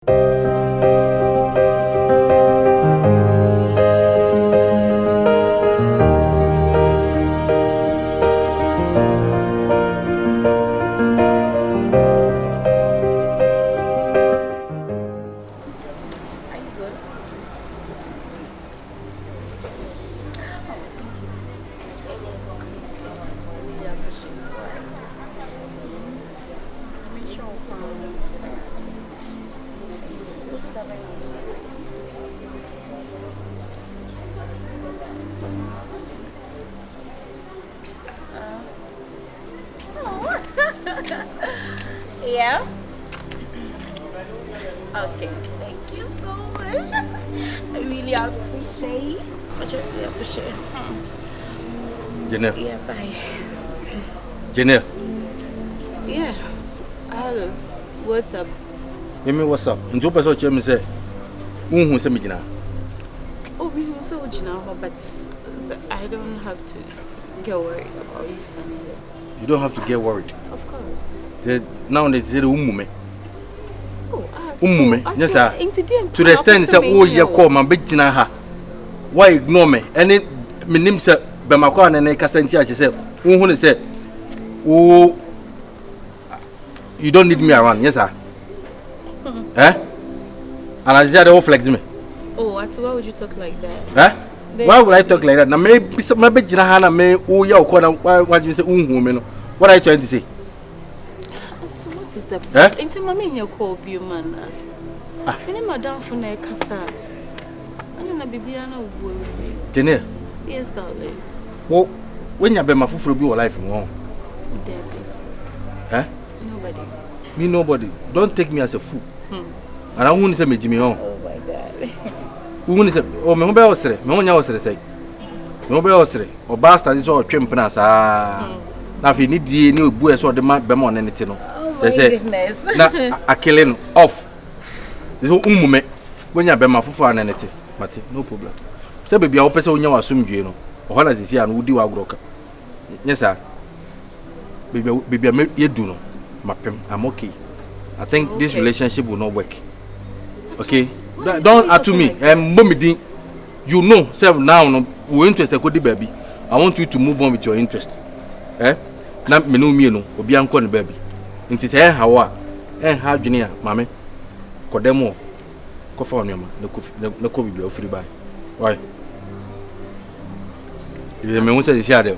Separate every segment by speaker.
Speaker 1: Yeah. Okay. Thank you so much. I really appreciate. I really appreciate.
Speaker 2: Janelle.
Speaker 1: Yeah. Bye.
Speaker 2: Janelle.
Speaker 1: Yeah. Hello. What's up?
Speaker 2: Mimi, what's up? And two person tell me say, who say me jina?
Speaker 1: Oh, we also jina, but I don't have to get worried about you standing here.
Speaker 2: You don't have to get worried.
Speaker 1: Of course.
Speaker 2: Now they say the umume.
Speaker 1: Oh,
Speaker 2: yes sir. To the extent say oh ye call man be jina ha. Why ignore me? Any me nim say be makwa na na kasa nti a che say who ne say oh you don't need me around, yes sir. Eh? And I said they will flex me.
Speaker 1: Oh, why would you talk like that?
Speaker 2: Eh? Why would I talk like that? Now maybe jina ha na me oh ya ko na why you say unhu me no. What are you trying to say?
Speaker 1: So what is the
Speaker 2: eh?
Speaker 1: Into mommy in your call you man. Ah. Any madam for na kasa. Ana na bibia na wo.
Speaker 2: Janelle.
Speaker 1: Yes, darling.
Speaker 2: Well, when you be my fufuro bi your life mo.
Speaker 1: Eh? Nobody.
Speaker 2: Me nobody. Don't take me as a fool. And I won't say me Jimmy on.
Speaker 1: Oh my God.
Speaker 2: Who won't say oh me ho be osere. Me ho nya osere say. Me ho be osere. O bastard is all twempena sa. Na fi ni die ni obu eso de ma be ma on nete no.
Speaker 1: Say goodness.
Speaker 2: Na akele off. This umume. When you be ma fufu an nete. Mate, no problem. Say baby a wo pese onya wasomdwe no. O ho na sisi an wudi wa groka. Yes sir. Baby you do no. Mapem, I'm okay. I think this relationship will not work. Okay? Don't add to me. Mommy, you know, self now no we interested kodi baby. I want you to move on with your interest. Eh? Na me no me no, obi anko ne baby. Nti say hawa, ha dwene a mame. Kodemo. Ko fa onema, na ko bibi ofiri bai. Why? You me won say this here.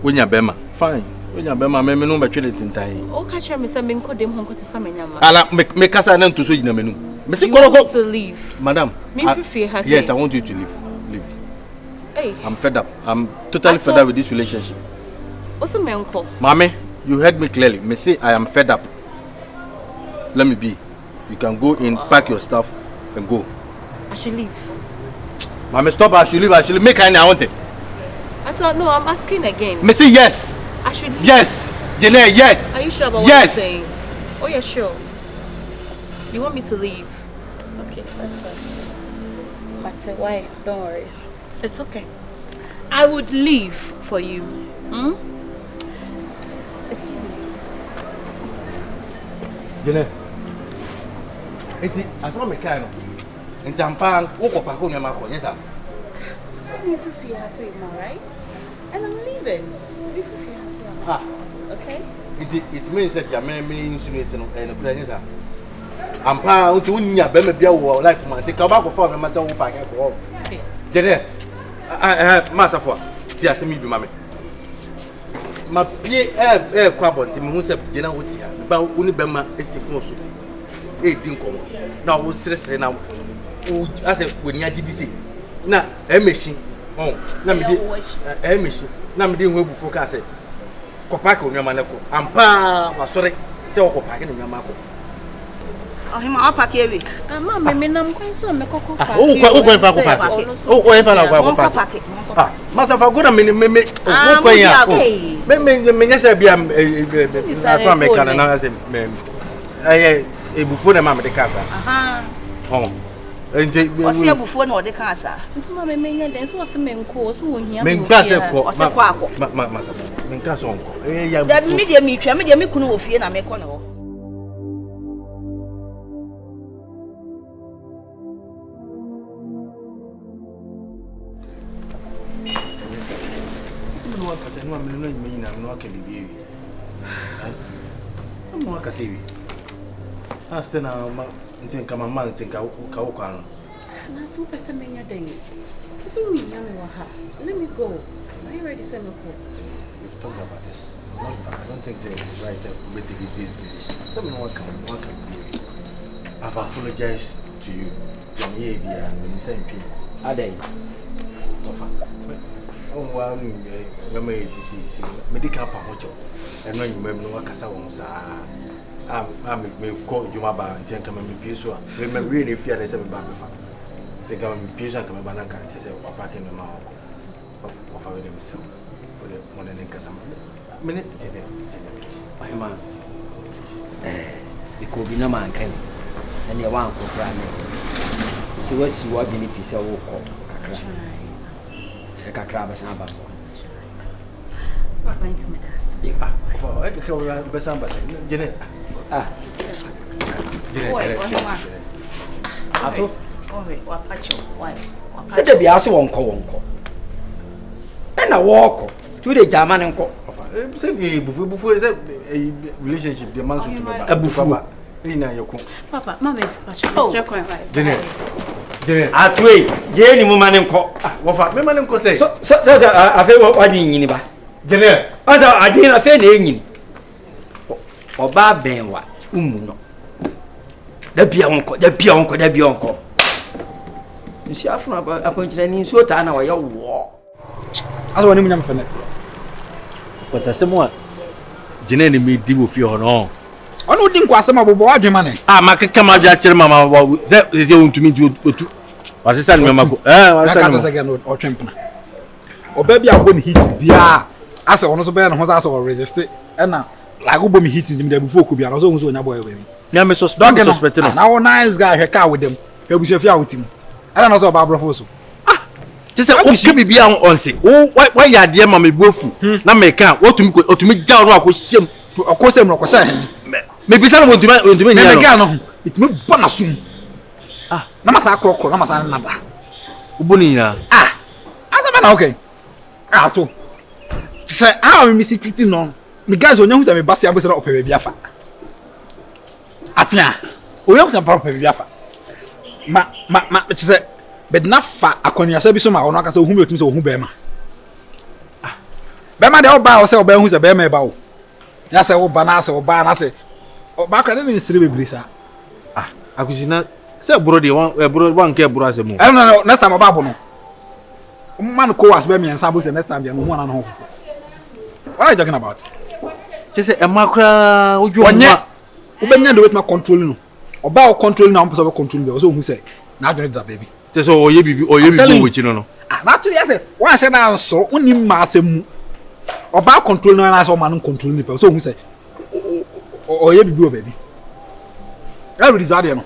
Speaker 2: Wonya bema. Fine. Wonya bema me no be twele tintai.
Speaker 1: O ka che me say me nko dem honko te samanyama.
Speaker 2: Ala me kasa na ntoso gina menu. Me say
Speaker 1: go to leave.
Speaker 2: Madam. Yes, I want you to leave. Leave.
Speaker 1: Hey.
Speaker 2: I'm fed up. I'm totally fed up with this relationship.
Speaker 1: What's a man call?
Speaker 2: Mommy, you heard me clearly. Me say I am fed up. Let me be. You can go in, pack your stuff, and go.
Speaker 1: I should leave.
Speaker 2: Mommy, stop. I should leave. I should make any I want it.
Speaker 1: I thought no. I'm asking again.
Speaker 2: Me say yes.
Speaker 1: I should leave.
Speaker 2: Yes. Janelle, yes.
Speaker 1: Are you sure about what you're saying? Oh, you're sure. You want me to leave? Okay, that's fine. But say why? Don't worry. It's okay. I would leave for you. Excuse me.
Speaker 2: Janelle. Eti asma me kai no. Enti ampa wo ko pa ko nyama ko, yes sir.
Speaker 1: So send me if you say right? And I'm leaving.
Speaker 2: Ah.
Speaker 1: Okay?
Speaker 2: It means that your man may insinuate no and presence sir. Ampa unti unya be me bia wo life man. Take ka ba ko fa me ma say wo pa kai ko.
Speaker 1: Okay.
Speaker 2: Janelle. Master for. Ti asemi bi mame. Ma pie ko abonti me hu se Janelle wo ti a. Ba uni be ma esifun so. Di nkomo na wo sresre na wo ase woni agibisi na emeshi na me di emeshi na me di hu ebufu ka ase ko park onwama na ko ampa wasore se wo ko park na onwama ko
Speaker 3: hima park ewe
Speaker 1: ma me nam kwan so me kokko park
Speaker 2: o ko fa ko park o ko fa na ko park masa fa go na me o ko ya me nyesa bia asma me kana na ase me ebufu na mama de kasa enti
Speaker 3: o se ebufu na o de kasa
Speaker 1: nti mama me nya den so o se menko so wo hia
Speaker 2: me nkasa ko
Speaker 3: o se ko akọ
Speaker 2: masa me nkasa onko ya
Speaker 3: da mi de mi twa me de mi kunu wo fie na me ko ne wo
Speaker 2: no one can say no I'm no mean I'm no can be. No one can say we. Ask then think come man think I can.
Speaker 1: Na 2% menya den. So we yam wa ha. Let me go. Are you ready to send me call?
Speaker 2: We've talked about this. I don't think it's right to make this decision. Someone can be. I've apologized to you. From here, when you send people.
Speaker 4: Are they?
Speaker 2: Oh, one medical pamocho. And when you remember what Casawons are, I'm call Jumaba and think I'm a Pisua. Remember, really fear there's a baby. Think I'm a Pisa and Banaka, I say, or back in the mouth of our himself. Or the one and Casam. Minute,
Speaker 4: My man. It could be no man can. And you want to cry. So, what's what you need to say? A crab as I'm
Speaker 1: going to meet us.
Speaker 2: I can call you Besamba. Janet.
Speaker 4: Said there be also one call. And a walk to the German and call.
Speaker 2: Before a relationship, the man should a buffalo.
Speaker 1: Papa, Mammy,
Speaker 4: At way, Jenny woman and call.
Speaker 2: What my man could say?
Speaker 4: So, I feel what you mean.
Speaker 2: Janet,
Speaker 4: as I didn't offend or bad ben what? The Bianco. You see, I'm appointed any sort of hour your war.
Speaker 5: I don't even know.
Speaker 2: but as someone Janet made deal with your own.
Speaker 5: I don't think was some of what money.
Speaker 2: My come out there, Mamma, that is going to meet you. Was it Mamma?
Speaker 5: Again or champion. Or baby, I wouldn't hit Bia. As I was a bear and was also resisted. And now, like who be hitting him there before could be also in a boy.
Speaker 2: Yeah, Mrs. Suspected.
Speaker 5: Now, nice guy, her car with them. He'll be safe with him. I don't know about Barbara.
Speaker 2: Just say, okay, be on auntie. Oh, why you are dear Mammy Bofu? Now make out what to me down rock with shame to a cause him. Maybe someone want to me.
Speaker 5: It's me bonasum. Namasa croc, Namasa nada.
Speaker 2: Ubunina.
Speaker 5: As a man, okay. To say, I'm missing 15 on. The guys who know that me Bassi Abbas up a Biafra. Atia, we have some proper Biafra. But she said, but not fat. I can't say so. My own so whom you think so who Bema. Bema the old bow, say, Bema who's a Bema bow. That's a Banas or Banas. Or back in the city, Brisa.
Speaker 2: I could not say, Brody, one care Brasimo.
Speaker 5: I don't know, next time about Bono. Man, co as Bemi and Sabus, and next time you're one and half. What are you talking about?
Speaker 2: Just say a macra, would you want
Speaker 5: yet? Who been do it my control? Or bow control now, of control. Also, who say, now do that, baby.
Speaker 2: Just oh, you be with you know.
Speaker 5: Naturally, I said, why I said I saw only massem or bow control no I saw man control the person who say, oh, you be baby. Every desire, no.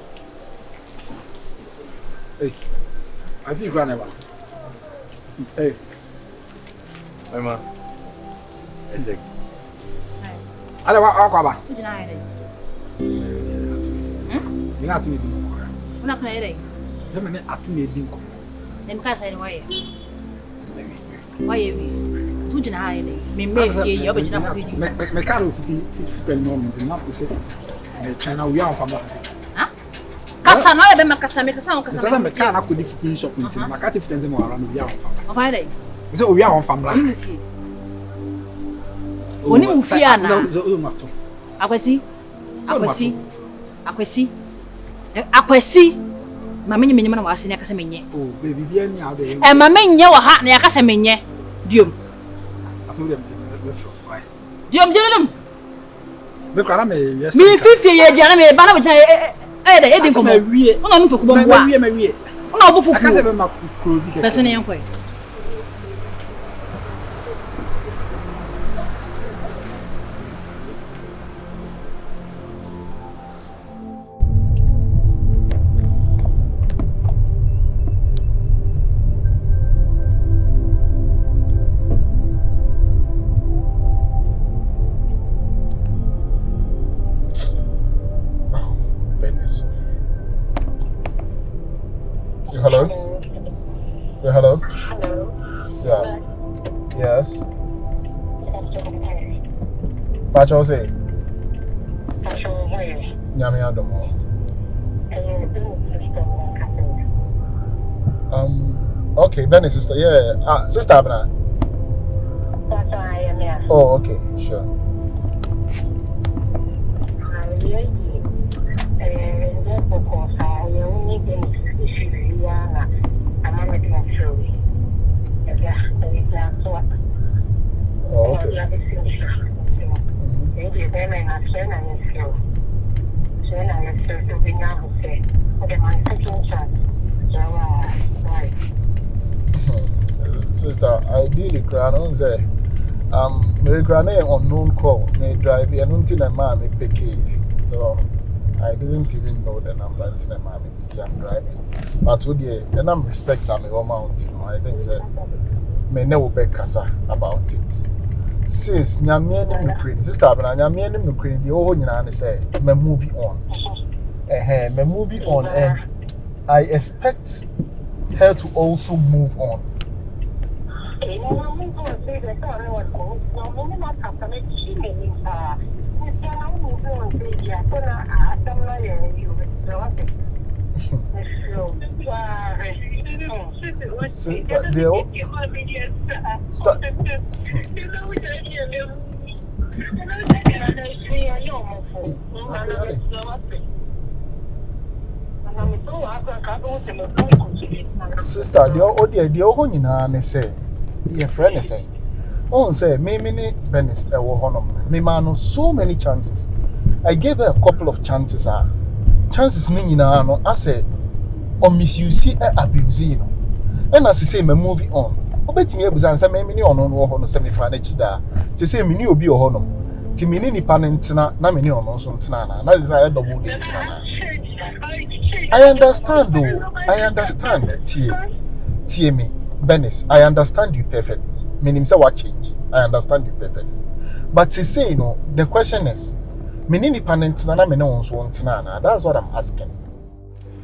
Speaker 5: Hey, I feel grandma. Hey,
Speaker 2: my man.
Speaker 5: I don't want to go.
Speaker 1: Deny it.
Speaker 5: You're not to me.
Speaker 1: We're not ready.
Speaker 5: Let me at me.
Speaker 1: Then because I know why you do deny it. Me make you but you not see you.
Speaker 5: Me can't fit moment. Not to say. China we are from that.
Speaker 1: Huh? Kasa no ebe makasa me to sound kasa.
Speaker 5: That's me can't could fit shop into. Ma can't fit them around we are.
Speaker 1: Of why they?
Speaker 5: So we are on from right.
Speaker 1: Oni mfia na. Akwasi. Mama nyi menyema na wase ne akasa menye.
Speaker 5: Oh, baby bia ni ade.
Speaker 1: E mama menye wa ha na yakasa menye. Diom.
Speaker 5: Atu dem me fro. Why?
Speaker 1: Diom jelem.
Speaker 5: Me kwara me yes.
Speaker 1: Mi fifie ye dia na me ba na bja da e din komo. Ona no tokubo mbo a.
Speaker 5: Me wie.
Speaker 1: Ona obofu ku.
Speaker 5: Akasa be ma kro bi ke.
Speaker 1: Bese ne yankoi.
Speaker 6: Hello? Yeah, hello?
Speaker 7: Hello.
Speaker 6: Yeah. Yes. Pacho say. Nyame adomo. Okay, Benny sister. Yeah. Sister Abna. Oh, okay, sure. Oh, okay. Sister, ideally, Crown say, Mary Granay unknown call, may drive and until a mammy picky. So I didn't even know the number until a mammy picky I'm driving. But would you, and I'm respect me or mountain, I think, sir, may never be casa about it. Since Nyamian Ukraine, sister, and Nyamian Ukraine, the old Yan say, may movie on. May movie on, and I expect her to also move on. Sister, the old Yan say. Your friend is saying, oh, say, me, Benis, me man, so many chances. I gave her a couple of chances. Chances, no, I said, or misuse abuse, and as I say, me movie on. Oh, bet me, was answer me, on semi-financial da. To say, me knew be a honor. To me, any panentina, na me on some tana, that is I double date. I understand, though, I understand, Tie me. Benis, I understand you perfectly. Meaning, say what change? I understand you perfectly. But to say, the question is, meaning the panent na me no ones want na. That's what I'm asking.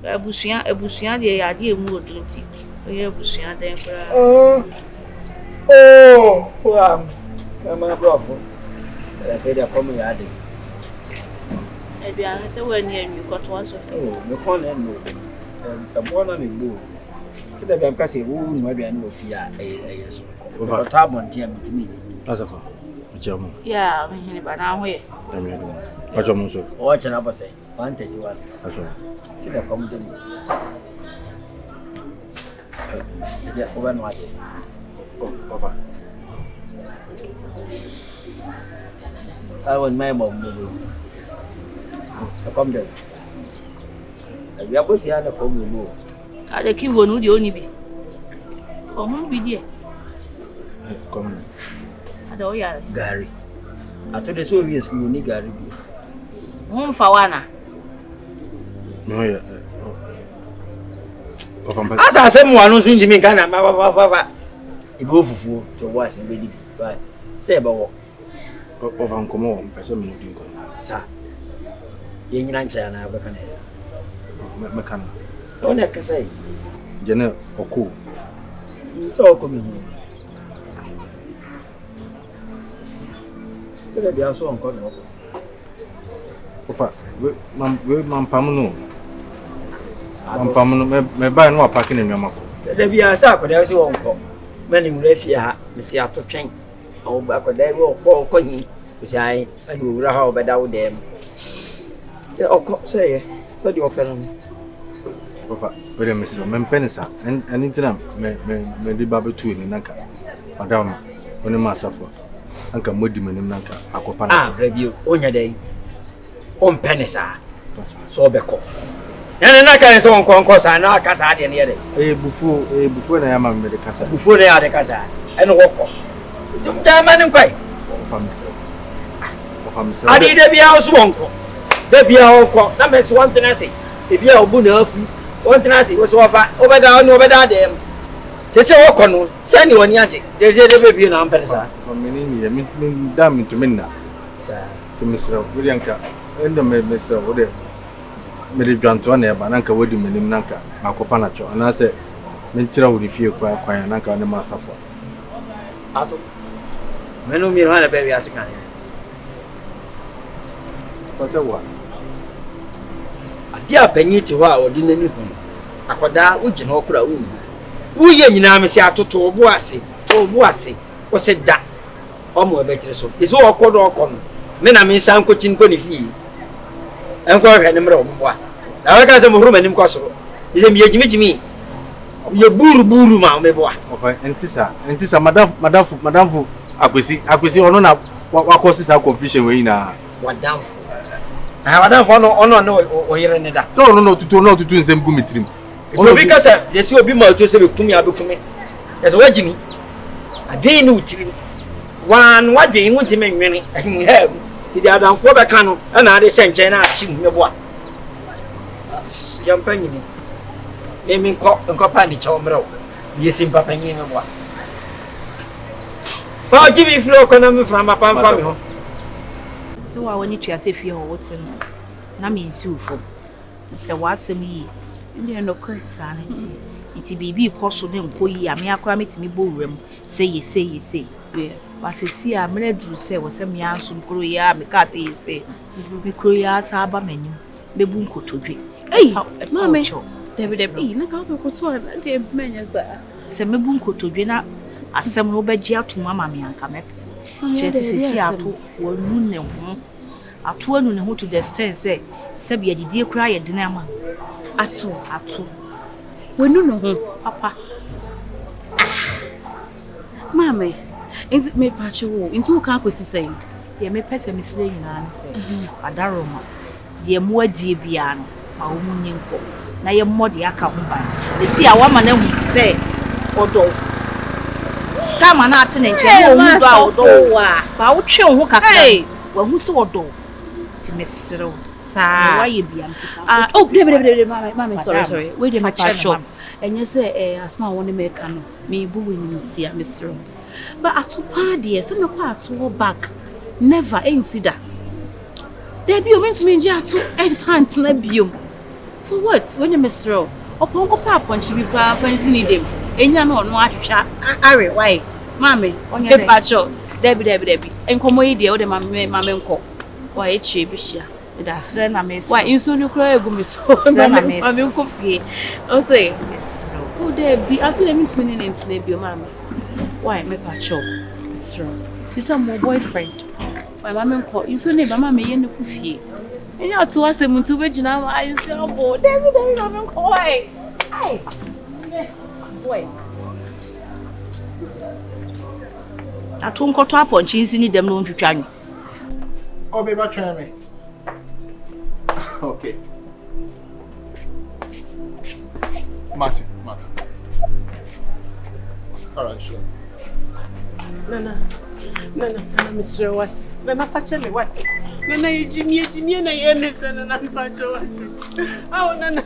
Speaker 3: Ebusia de ya de mu odunti. Oye ebusia den kura.
Speaker 4: Wow. Come on, bro. I feel that come here.
Speaker 3: Ebian say when you got one so.
Speaker 4: Oh, me call no. The one na me go. Today I'm kasi who no be no fear yes. Over tabon tia mitimi.
Speaker 2: Asafa. Uchamu.
Speaker 3: Yeah, me hini ba na hoye.
Speaker 2: Amigo. Pacho munso.
Speaker 4: O chana ba say 131.
Speaker 2: Aso.
Speaker 4: Today come to me. Yeah, over no ade.
Speaker 2: Oh, over.
Speaker 4: I want my mom no. Come there. We are both here na come no.
Speaker 3: Ade kivo no de oni bi. Ohun bi die.
Speaker 2: Come.
Speaker 3: Ade o yare.
Speaker 4: Gary. Ato de so we school ni Gary bi.
Speaker 3: Hon fa wana.
Speaker 2: No ya. Ofamba.
Speaker 4: Asa asem wanu so njimi kan na fa. Ibo fufuo to wa asem be di bi. Right. Say be wo.
Speaker 2: Ofan komo pese me no din ko.
Speaker 4: Sa. Ye nyina ncha na be kan.
Speaker 2: Me kan.
Speaker 4: On est cassé.
Speaker 2: Je n'ai aucun.
Speaker 4: Tu as aucun. Tu as bien sûr encore.
Speaker 2: Enfin, mampamuno. Mampamuno, me buy no parking in Yamako.
Speaker 4: There be a sack, there is one call. Many refia, Missy Auto Train. Oh, back there, or coin. You say, I will how about them. The say, so the open.
Speaker 2: Ofa, wele mesi, mempenisa, anything me di babu tu ni nanka. Madam, oni masafo. Anka modi me nim nanka akopana.
Speaker 4: Ah, review, onya dey. On penisa. So beko. Na nanka so onko sa na kasa de ne dey.
Speaker 2: Bufu na yama me de kasa.
Speaker 4: Bufu na ya de kasa. Eno woko. Tum da manim kwai.
Speaker 2: Ofa mesi.
Speaker 4: Adi de bia so onko. De bia onko. Na me so wantena se. E bia obu na afu. One thing I see was over them. They say, oh, Cono, send you on Yaji. There's a baby in Ampersa.
Speaker 2: From me, damn into Minna. To Mr. Williamka, and the Mr. Wood, Mary Jantuane, Bananka, Woody, Nanka, Macopanacho, and I said, Mentra would feel quite Nanka and the Massafo.
Speaker 4: Menu mi hana baby asika.
Speaker 2: For say what?
Speaker 4: Ade apanyi ti ho a odi nani hu. Akoda wo gina okura wo nyi. Wo ye nyina me se atoto obo ase. Obo ase. Wo se da. Omo ebetire so. Iso okodo okono. Me na me san kochi nko ni fi. Enko hwe ne mre obo a. Na we ka se mo huru manim ko so. Ise mi yegimi. Ye buru ma me bo a.
Speaker 2: Okay, entisa madam akwesi ono na wakosi sa confusion we na.
Speaker 4: Wadamfo. Wadamfo ono oyire ne da.
Speaker 2: No tutu nsem gu mitrim.
Speaker 4: Obi ka se yesi obi ma to se be kumi abekumi. Yesi wagimi. Adwen ni utirim. Wan wadwen mu ntime nwene. Ti di adamfo be ka no na ade hyenchen na achi me bo a. Yampanyi ni. Emi nko pa ni chomro. Yesi mpapanyi me bo a. Fa give flow kono me from apamfa me ho.
Speaker 3: So wa woni tua se fie ho wotin na me nsi ufo. Se wasem yi.
Speaker 1: Ndi no kre
Speaker 3: sanity. Iti bibi koso ne nko yi ame akora metimi bo wurem se yese.
Speaker 1: Yeah.
Speaker 3: Wasesi a mena duru se wo se me ansum kro ya me ka se yese. Me kro ya sa aba manim. Bebu nkotodwe.
Speaker 1: Hey, mama. Debi na ka ko to na de menya sa.
Speaker 3: Se mebu nkotodwe na asem no be gi atuma mame anka mepe. Chesi ato wonu ne ho. Ato anu ne ho to the sense se bia didie kura ye dena ma.
Speaker 1: Ato.
Speaker 3: Wonu no ho papa.
Speaker 1: Mama, is it me patch wo? Into ka kwesi say.
Speaker 3: Ye me pese me sire nyina ne se. Adaroma. De mu adie bia no. Ma wo munye nko. Na ye mmode aka ho ban. De si a wa ma na hu se odo. Tama na ate ne nche wo hu do a odo. Ba wo twe ho kakra. Wa hu se odo. Ti mesere
Speaker 1: Sa.
Speaker 3: Wa ye bia mpita.
Speaker 1: Oh, mama, sorry. Wait a minute. And you say asma woni me ka no. Me bu we ni tia mesere. But atopa de se me kwa ato back. Never insida. There be o me to me nje ato ex hand na biom. For what? When you mesere. Opon ko pa ponchi bi pa fancy ni dem. Enya no no ahwehwa. Are why? Mama, onye pacho. Debi. Enkomo yi de o de mama nko. Why echi ebihia.
Speaker 3: That's na mesi.
Speaker 1: Why inso ni kura egu mi so.
Speaker 3: Mama
Speaker 1: nko fie. O say,
Speaker 3: yes.
Speaker 1: Oh debi, atu dem ntimi ni ntine bi o mama. Why me pacho? Stro. She's a my boyfriend. Why mama nko inso ni ba mama ye ne ku fie. Enya atu asem ntu be gina ma inso abo. Debi mama nko why? Ai. Boy.
Speaker 3: Atu nkoto aponchi nsi ni dem no ntwitwa nyi.
Speaker 6: Oh, baby, try me. Okay. Martin. All right, sure.
Speaker 7: Nana, Mr. What? Nana, fetch me what? Nana, Jimmy, na yenisa, Nana, fetch what? Oh, Nana,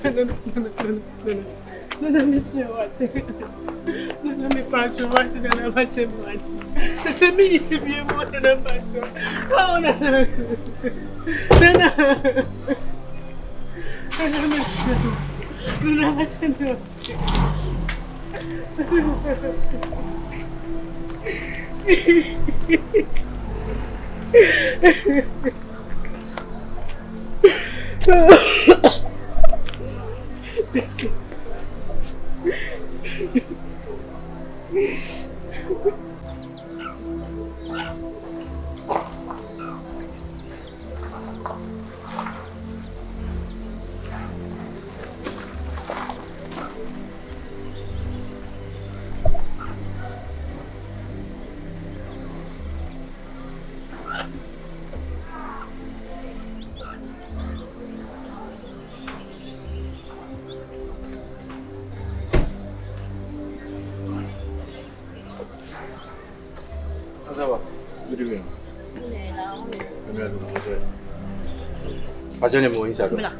Speaker 7: Mr. What? Nana, me fetch what? Nana, fetch me what? Nana, me be more than a fetch. Oh, Nana, fetch me what?
Speaker 2: Good evening. Ajane mo inside.
Speaker 3: Bla.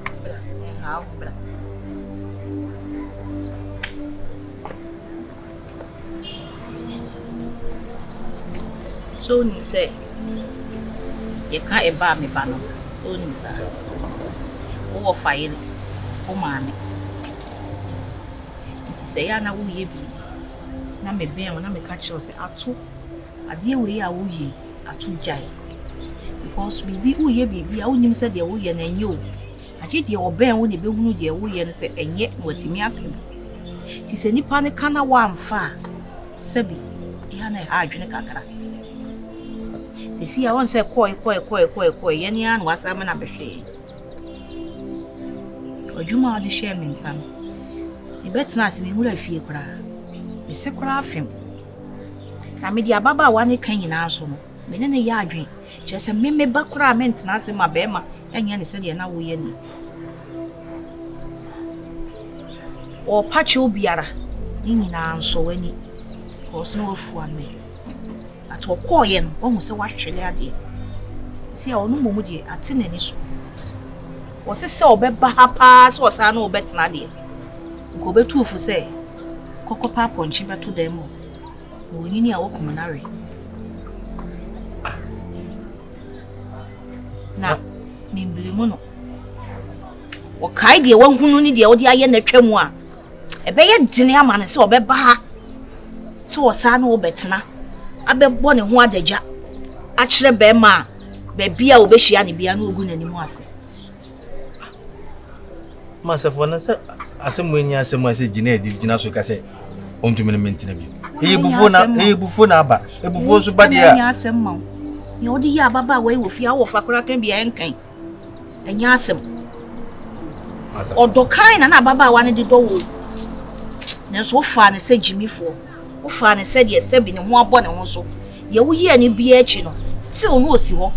Speaker 3: So you say you can't buy me bano. So you say o fire o mane. Nti say ya na wo ye bi. Na me ben na me ka che o say ato adeɛ wei a woyɛ ato gyae because bibi woyɛ bibi a wonim sɛ deɛ woyɛ na ɛnyɛ o agye deɛ ɔbɛn wo ne bɛhunu deɛ woyɛ no sɛ ɛnyɛ na watumi aka bi ti sɛ nipa ne kana wamfa a sɛbi ya na ha adwene kakra sisi a wɔn sɛ kɔɛ yɛ ne ano wasa me na bɛhwɛ adwuma a wɔde hyɛ me nsa no ebɛtena ase me nwura fie koraa me se koraa fem na me di ababaawa ne kan nyinaa so no me ne yɛ adwen kyerɛ sɛ me ba koraa me ntena ase ma bɛɛma ɛnyɛ ne sɛdeɛ na woyɛ ni ɔpa kyɛw biara ne nyinaa nso w'ani kɔɔso na wafu ame ato ɔkɔɔyɛ no ɔhu sɛ wahwele adeɛ si a ɔno mmom deɛ ate n'ani so wɔse sɛ ɔbɛba ha paa sɛ ɔsaa na ɔbɛtena deɛ nka ɔbɛtu ofu sɛ kɔkɔ pa apɔnkye bɛto dan mu na onyini a wɔkum nare na membilimu no wɔkae deɛ wahunu ne deɛ wɔde ayɛ n'atwa mu a ɛbɛyɛ dene ama ne sɛ ɔbɛba ha sɛ ɔsaa na ɔbɛtena abɛbɔ ne ho adagya akyerɛ bɛɛma a baabi a wɔbɛhyia ne bia na ogu n'anim ase
Speaker 2: masafo na sɛ asɛm wanya asɛm a sɛ gyina so ka sɛ ɔntumi no mentina bi bufo na aba ebufo so ba deɛ
Speaker 3: ɛnyɛ asɛm ma wo ne wɔde yɛ ababa a wɔyɛ wɔ fie a wɔfa koraa kan bia ɛnkan ɛnyɛ asɛm ɔdɔ kan na ababa a wane de dɔ wo nanso wofa ne sɛ gyimifoɔ wofa ne sɛ deɛ sɛbi ne ho abɔ ne ho so deɛ woyɛ ne bia akyi no still no osi hɔ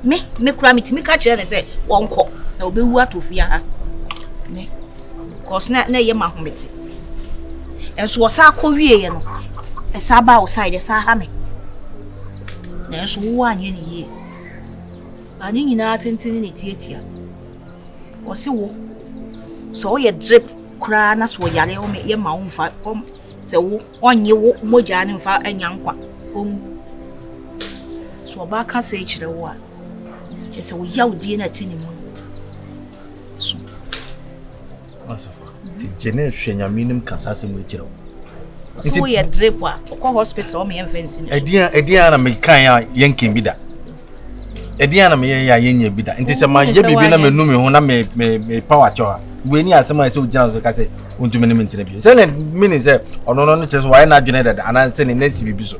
Speaker 3: me koraa metumi ka kyerɛ ne sɛ wɔnkɔ na wɔbɛwu ato fie ha ne cause na yɛ ma homete enso wɔsa akɔ wie no ɛsa ba wo side ɛsa ha me na enso wo anye ne yie ani nyinaa tentene ne tietia wɔse wo so yɛ drip kra na so yare o me yɛ ma wo mfa sɛ wo onye wo mogya ne mfa anya nkwa so ba ka sɛ kyerɛ wo a kyɛ sɛ wo yaw die na tini mu so
Speaker 2: masafa ti gene hwɛ nyamenim kasa sɛ mo kyerɛ wo
Speaker 3: so wo yɛ drip a ko hospital o me yɛ fancy ne
Speaker 2: ɛdian na me kan a yɛnken bi da ɛdian na me yɛ ya yɛnya bi da nti sɛ ma yɛ bibi na menum ho na me power choa we ni asɛm a sɛ wo gyina so ka sɛ wontumi ne mentina bi sɛ ne mini sɛ ɔno no kyerɛ so wayɛ na adwene dada ana sɛ ne nasi bibi so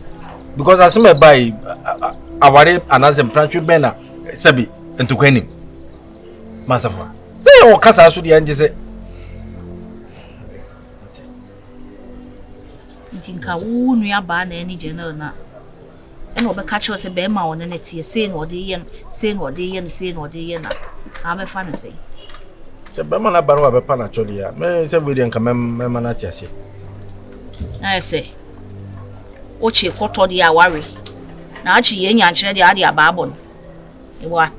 Speaker 2: because asɛm e bai aware anasɛm prantwe bɛn na sɛbi ntokwanim masafa sɛ yɛ wɔkasa so deɛ nti sɛ
Speaker 3: nka wo nua ba na ani general na ɛna ɔbɛka kyerɛ sɛ bɛɛma ɔne ne tie sei na ɔde yɛ na abɛfa ne sɛ
Speaker 2: sɛ bɛɛma na ba no abɛpa na kyɔde ya me sɛ we deɛ nka mɛma na tie ase
Speaker 3: na sɛ oche kɔtɔ de aware na achi yɛ nya kyerɛ de ade abaabɔ no ewa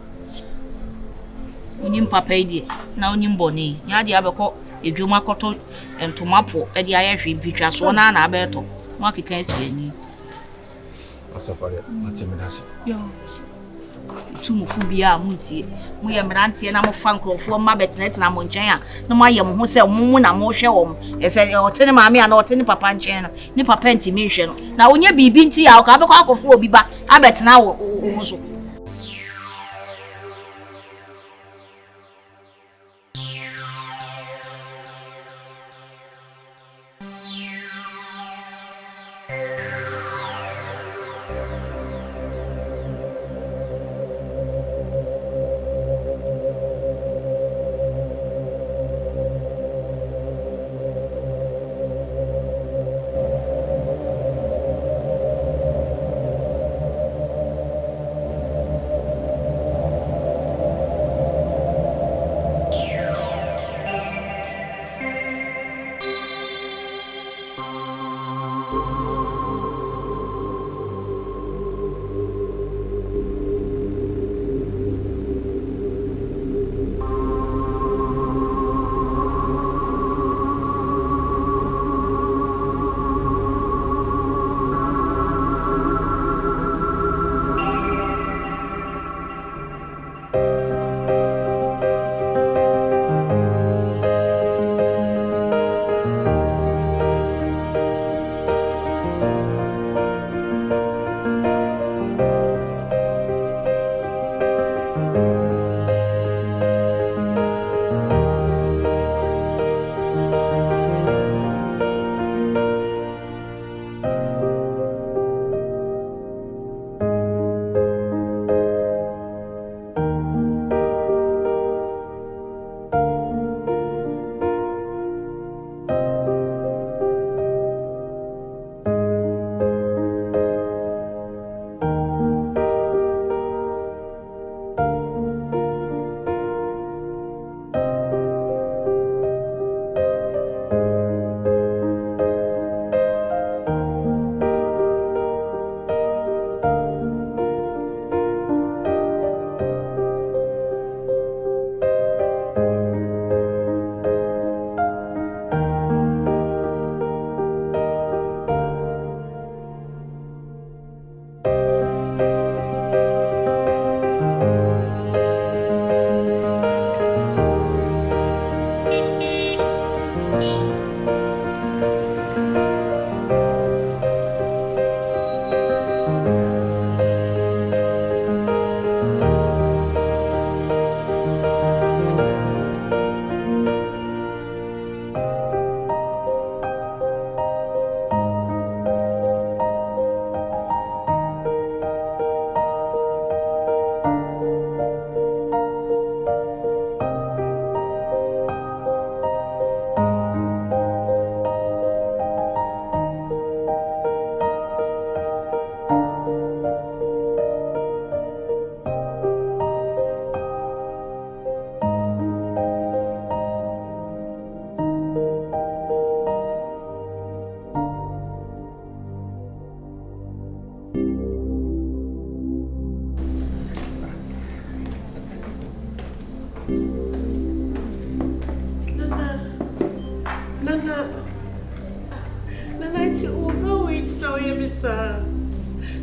Speaker 3: onim papa yi na onim bɔne nya de abɛkɔ edwuma kɔtɔ entomapo de ayɛ hwe bitwa so na abɛtɔ mo akeka asi ani
Speaker 2: asafare matimidase
Speaker 3: yo tumufu bia muntie mo yɛ mrantie na mo fa nkrofo ma betenetena mo nkyɛn a na mo ayɛ mo ho sɛ mo na mo hwɛ wɔ ɛsɛ ɔte ne maame a na ɔte ne papa nkyɛn no ne papa ntimi hwɛ no na onye bibi nti a ɔka bɛkɔ akɔfo obi ba abetena wo so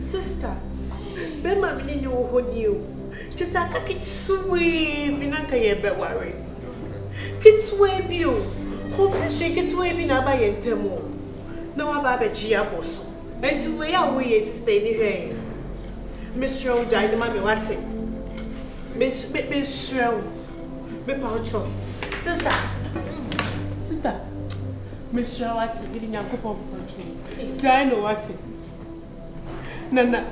Speaker 7: Sister, Bema meaning you who knew. Just like a kid sway, Binaka yebe worry. Kid sway you. Hopefully she gets way in a buy and temo. No about a chia boss. And to way away is staying. Miss Rowe died, Mammy, what's it? Miss Rowe, me poucho. Sister, Miss Rowe, what's it? Getting your cup of country. Dino, what's it? Nana,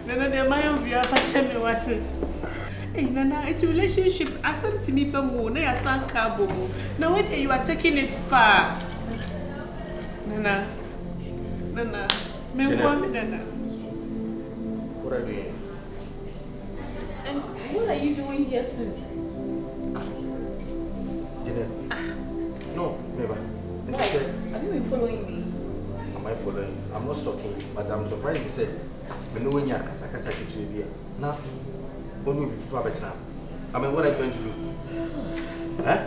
Speaker 7: the Maya of your family, what's it? Hey, Nana, it's a relationship. I sent to me, Bamu, they are San Cabo. Now, whether you are taking it far. Nana, me want Nana.
Speaker 2: What are you doing?
Speaker 1: And what are you doing here too?
Speaker 2: Janet. No, never.
Speaker 1: Why? Have you been following me?
Speaker 2: Am I following? I'm not stalking, but I'm surprised you said, "Me know when you are kasa kitu here." Now, when we before better. I mean, what are you going to do? Huh?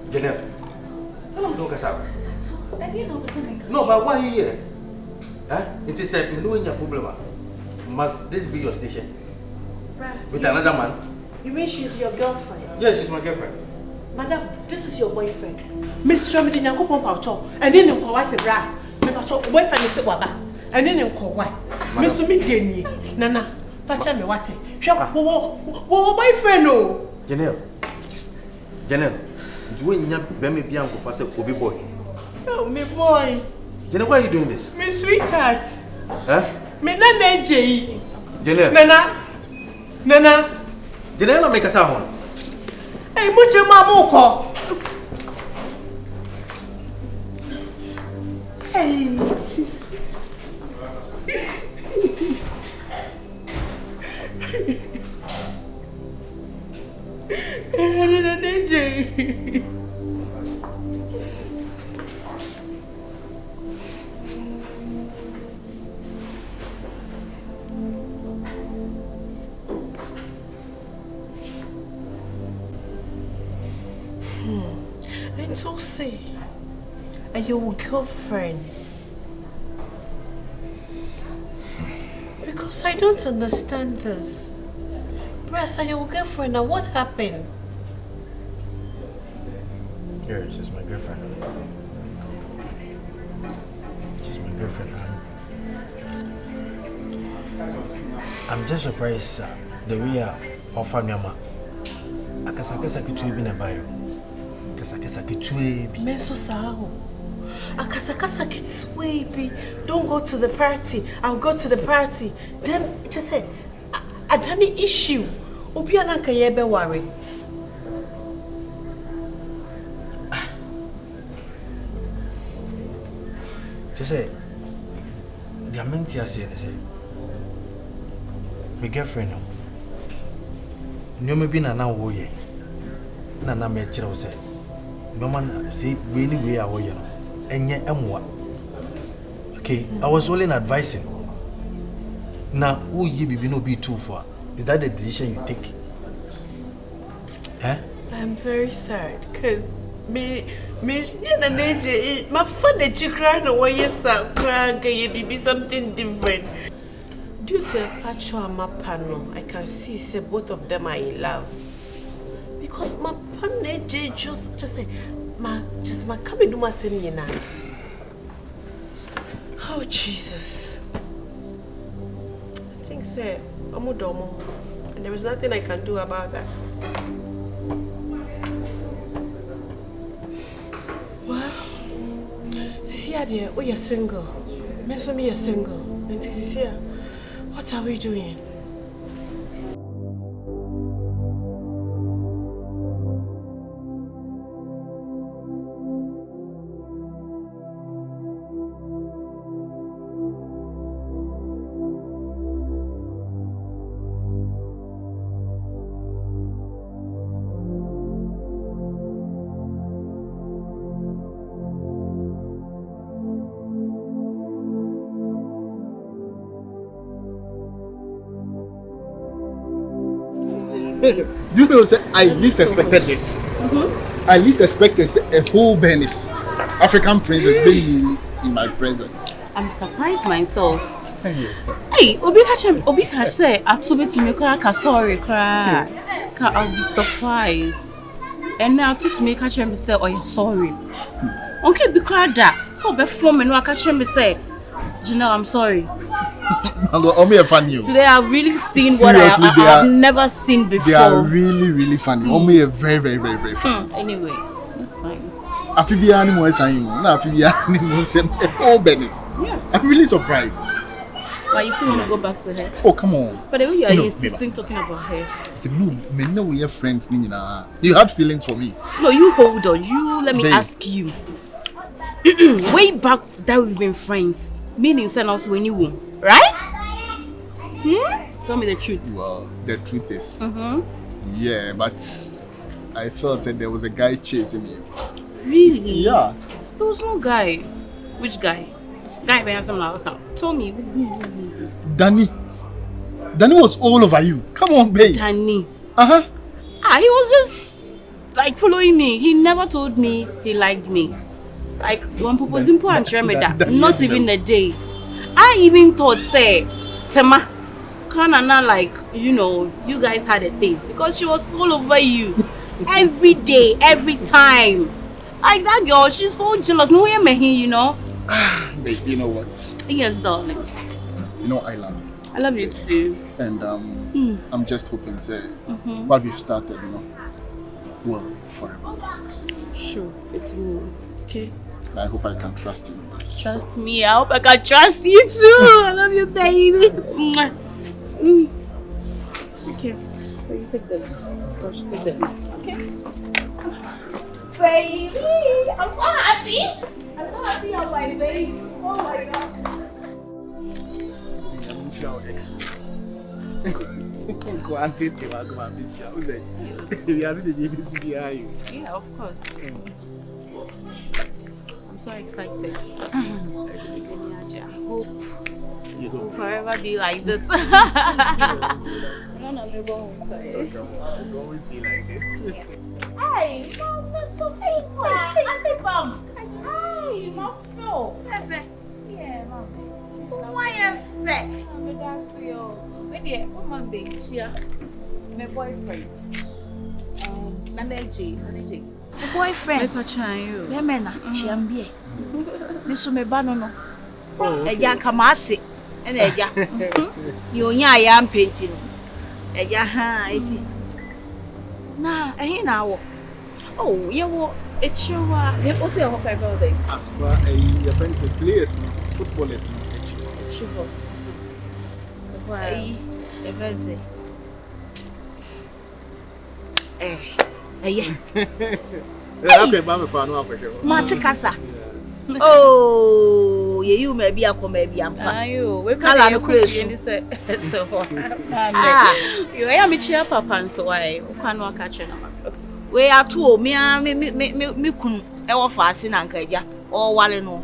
Speaker 2: Janet. No, kasa.
Speaker 1: I didn't know something.
Speaker 2: No, but why are you here? Huh? It is said, "Me know when you problem." Must this be your station?
Speaker 7: Right.
Speaker 2: With another man?
Speaker 7: You mean she's your girlfriend?
Speaker 2: Yes, she's my girlfriend.
Speaker 7: Madam, this is your boyfriend. Miss Rowe, didn't you go poucho? And then you what a bra. Me poucho boyfriend is waba. And then you call what? Miss Mitty, Nana, Facha me what? Wo boyfriend no.
Speaker 2: Janelle, do you know Bemi Bianco for a Kobe boy?
Speaker 7: No, me boy.
Speaker 2: Janelle, why are you doing this?
Speaker 7: Me sweetheart.
Speaker 2: Huh?
Speaker 7: Me Nana J.
Speaker 2: Janelle.
Speaker 7: Nana.
Speaker 2: Janelle, make a sound.
Speaker 7: Hey, much of my moko. Hey, Jesus. And so say, are your girlfriend? Because I don't understand this. Brass, are your girlfriend now? What happened?
Speaker 2: Yeah, she's my girlfriend. She's my girlfriend. I'm just surprised the way I offer me a akasa kitu ibi na bayo. Akasa kitu ibi.
Speaker 7: Meso sao. Akasa kitu ibi. Don't go to the party. I'll go to the party. Then just say, I don't need issue. Obi ananka yebe worry.
Speaker 2: Just say, the amount I say, my girlfriend, no, maybe na wo ye. Na me chira wo say. No man say we ni we awo ye no. Enye emwa. Okay, I was only advising. Now, who ye be no be too far? Is that the decision you take? Eh?
Speaker 7: I'm very sad because my phone that you crying away, yes, can be something different. Due to a patch on my panel, I can see say both of them are in love. Because my partner just say my coming to my seminar. Oh Jesus. I think say Omodomo, and there is nothing I can do about that. dear, oh, you're single. Mention me a single. And this is here. What are we doing?
Speaker 6: You know, say, I least expected this. I least expected a whole Venice, African princess being in my presence.
Speaker 1: I'm surprised myself. Hey, Obi Kash say, "Atubiti me cry, sorry cry." I'll be surprised. And now to me catch him say, "Oh, you're sorry." Okay, be cry that. So before me no catch him say, "Gina, I'm sorry." Today I've really seen
Speaker 6: Seriously,
Speaker 1: what I've never seen before.
Speaker 6: They are really, really funny. Only a very, very, very, very funny.
Speaker 1: Anyway, that's fine.
Speaker 6: Yeah. I'm really surprised.
Speaker 1: But you still want to go back to her?
Speaker 6: Oh, come on.
Speaker 1: But the way you are insisting talking about her.
Speaker 6: No, we are friends. You had feelings for me.
Speaker 1: No, you hold on. Let me ask you. Way back that we've been friends, meaning send us when you won, right? Tell me the truth.
Speaker 6: Well, the truth is, yeah, but I felt that there was a guy chasing me.
Speaker 1: Really?
Speaker 6: Yeah.
Speaker 1: There was no guy. Which guy? Guy by some account. Tell me.
Speaker 6: Danny was all over you. Come on, babe.
Speaker 1: Danny.
Speaker 6: He
Speaker 1: was just like following me. He never told me he liked me. Like one proposing poor and me that. Not even a day. I even thought, say, Tema, Kanana, like, you guys had a thing because she was all over you every day, every time. Like that girl, she's so jealous. No way, Mehi,
Speaker 6: Babe, you know what?
Speaker 1: Yes, darling.
Speaker 6: I love you.
Speaker 1: I love you too.
Speaker 6: And I'm just hoping that what we've started, will forever last.
Speaker 1: Sure, it will. Okay.
Speaker 6: And I hope I can trust you in this.
Speaker 1: Trust me. I hope I can trust you too. I love you, baby. Okay. So you take the brush, take the lead. Okay. Baby, I'm so happy. I'm so happy I'm my baby. Oh my god. Yeah, of course. I'm so excited. I hope you will forever be like this.
Speaker 6: It'll always be like this.
Speaker 1: Hey, Mom, Mr. Paper. Auntie Bum. Hey, my phone. Perfect. Yeah, Mom. Why effect? I'm going to you. Wait there. Mama, baby, my boyfriend. Naneji.
Speaker 3: My boyfriend.
Speaker 1: My pachayo.
Speaker 3: Lemena, Chiambie. Miss Mebano. Eja Kamasi. And Eja. You yam painting. Eja, eti. Na, now.
Speaker 1: Oh, it's your they also a hot thing.
Speaker 6: As far as your friends say players, footballers,
Speaker 1: It's your why?
Speaker 3: Evense. Yeah.
Speaker 6: Okay, Mama, for no question.
Speaker 3: Matikasa. Oh, you may be a comedy.
Speaker 1: Ayo, we can't have a question. So, you are me cheer papa, so I can't catch it.
Speaker 3: We are two, me kun, ever fasting and kaja, or Waleno.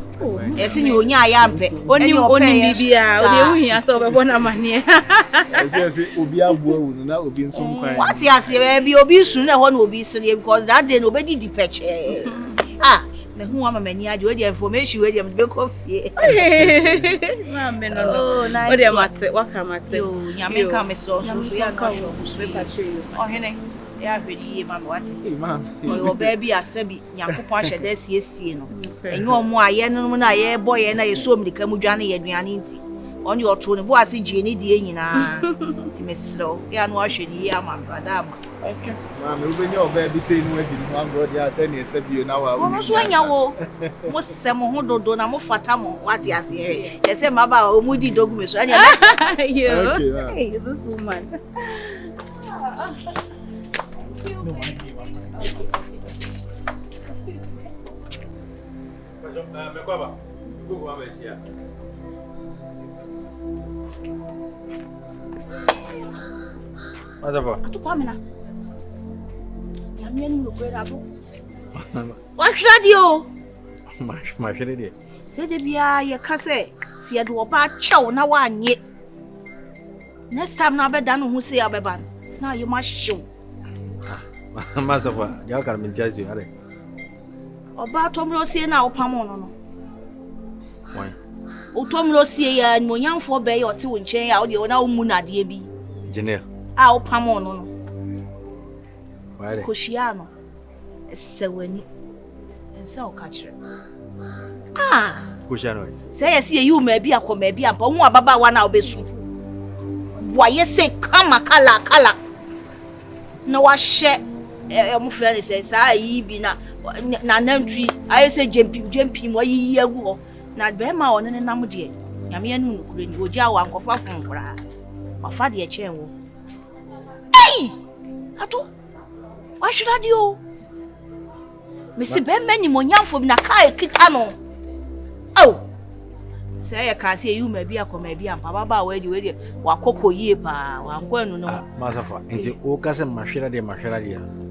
Speaker 3: Yes, in your yampe.
Speaker 1: Only Bibia, only here, so one money.
Speaker 6: Yes, it will be a woe, and that will be some kind.
Speaker 3: What you say, be sooner one will be silly because that day nobody depeche. Who am I many? I do the information with them. Coffee. Oh,
Speaker 1: nice. What come at you?
Speaker 3: Yamaka, Miss Sauce. Oh, Henry. Yeah, really, Mamma. What? Your baby, I said, Yampasha, there's yes, and no more. I know, boy, and I saw me the Camujani and Yaniti. On your tone, who I see Jenny Diana, Miss So, Yan washing, yeah, Mamma,
Speaker 1: Okay.
Speaker 6: Mama, we been your baby saying wedding. One brother has any SBU now.
Speaker 3: Ono so anya wo. Mo se mo ho dodo na mo fata mo. What you say? You say maba o mu di dogu me so anya.
Speaker 1: You.
Speaker 6: Okay, ma'am.
Speaker 1: Hey, this woman.
Speaker 2: What's up?
Speaker 3: Atu kwa mina. Ya mi enu no kwera atu. Wa radio.
Speaker 2: My shady.
Speaker 3: Se de bia ye ka se se ye do oba chew na wa anye. Next time na be dan ho se ya be ban. Na you ma show.
Speaker 2: Masafa, you can maintain you, are
Speaker 3: Oba tomro se na opam no no.
Speaker 2: why?
Speaker 3: O tomro se ya no nyamfo be ye ote wo nchen ya o de na wo mu na de bi.
Speaker 2: Engineer.
Speaker 3: A opam no no.
Speaker 2: Why?
Speaker 3: Koshia no. Esewani. Ensa o ka kire. Ah,
Speaker 2: Kushano.
Speaker 3: say yes you may be a comedy and Pomu Baba 1 hour besu. Why you say come a kala. No, I share a friend says I be na nantry. I say jumping why ye go. Not Bema on an amudia. Yamian couldn't go jaw and cough from cry. My father a chain. Hey! Atu? Why should I do? Mr. Ben many more young from Nakai Kitano. Oh! Say I can see you may be a comedy and Papa where you were cocoa ye pa, I'm going to know.
Speaker 2: Masafa, into Okas and Mashira de Mashira.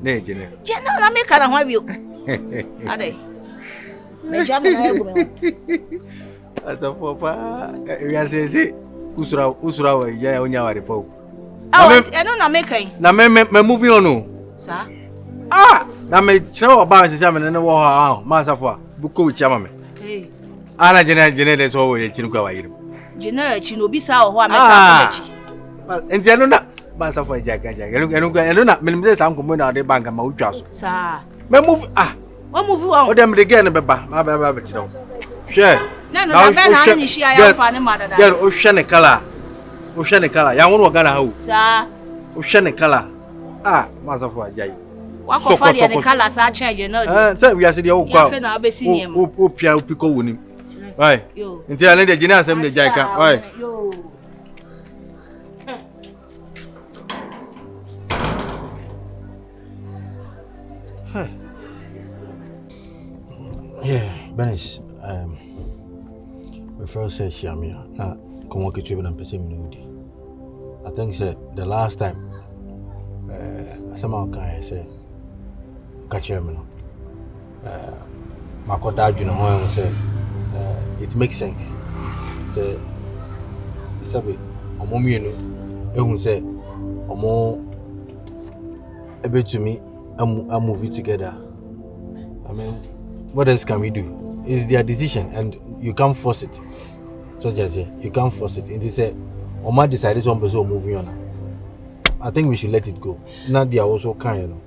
Speaker 2: Nay, Jenny.
Speaker 3: General, I make a have you. Are they?
Speaker 2: As a papa, we are saying, Usra, ya on your report.
Speaker 3: Oh, I don't make a.
Speaker 2: Now, moving on.
Speaker 3: Sir?
Speaker 2: Ah! Now, may show about the salmon and the war, Masafa, Buku Chamame.
Speaker 3: Hey.
Speaker 2: Ana Jenny is always Chinuka.
Speaker 3: General, Chinobisa or what I
Speaker 2: Well, and Januna, Masafa Jack, and Luna, Minister, I'm coming out of the bank and Mouchas.
Speaker 3: Sir.
Speaker 2: May move,
Speaker 3: What move on?
Speaker 2: what them again, Baba, my baby, no. Share.
Speaker 3: No, Ben, she I have found a mother.
Speaker 2: Then oceanic color. Oceanic color. Young one gonna hold.
Speaker 3: Sir.
Speaker 2: Oceanic color. Ah, Masafa Jay.
Speaker 3: What for the colors are changing? No,
Speaker 2: So we are the old crowd.
Speaker 3: I'll be seeing him.
Speaker 2: Who pico winning. Right. Until I need the general assembly, Jacka. Right.
Speaker 8: Yeah, Benish, my first says Shamia, now come on, get you and Pessim. I think the last time, somehow can I say, catch him. My dad, you know, say it makes sense. Say, Sabi, Omomiano, who say, Omo, a bit to me, a movie together. I mean, what else can we do? It's their decision and you can't force it. So just say, you can't force it. And they say, Oma decided to moving on. I think we should let it go. Not they are also kind,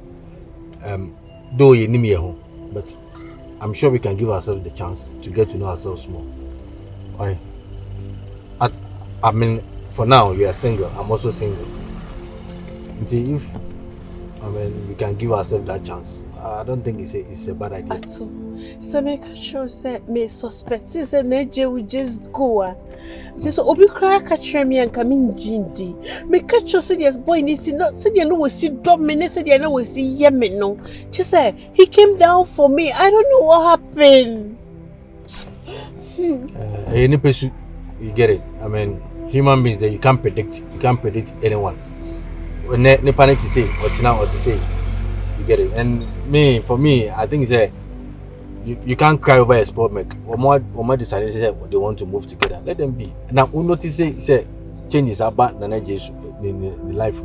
Speaker 8: though you need me at home, but I'm sure we can give ourselves the chance to get to know ourselves more. Why? I mean, for now you are single. I'm also single. Until if we can give ourselves that chance. I don't think it's a bad idea.
Speaker 7: At all. So make sure that me suspect is an edge will just go. Just obi cry catch me and come in Jindy. Make sure say yes boy needs not say you know we see dominate say you know we see Yemen no. Just say he came down for me. I don't know what happened.
Speaker 8: You get it. I mean, human beings that you can't predict anyone. Ne panic to say or to say. You get it. And for me, I think you can't cry over a sport make. Or more decided say they want to move together. Let them be. Now we notice say changes are bad than in life.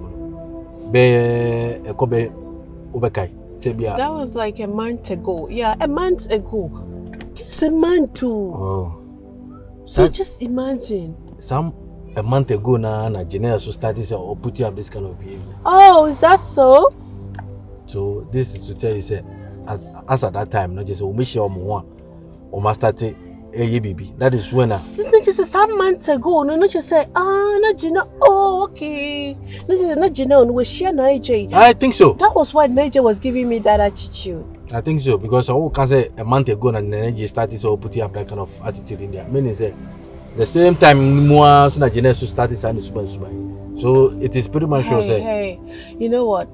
Speaker 7: That was like a month ago. Yeah, a month ago. Just a month too.
Speaker 8: Oh.
Speaker 7: So just imagine.
Speaker 8: A month ago now, Janelle so started say or put you up this kind of behavior.
Speaker 7: Oh, is that so?
Speaker 8: So this is to tell you say as at that time, not just we sure more or start baby. That is when
Speaker 7: it's not just some months ago, no, just say, no, Gina, oh, okay. No, Gina, we share Niger.
Speaker 8: I think so.
Speaker 7: That was why Niger was giving me that attitude.
Speaker 8: I think so because I can say a month ago and energy started so putting up that kind of attitude in there. Meaning say the same time more so that Genesis started signing so it is pretty much sure say.
Speaker 7: Hey, you know what?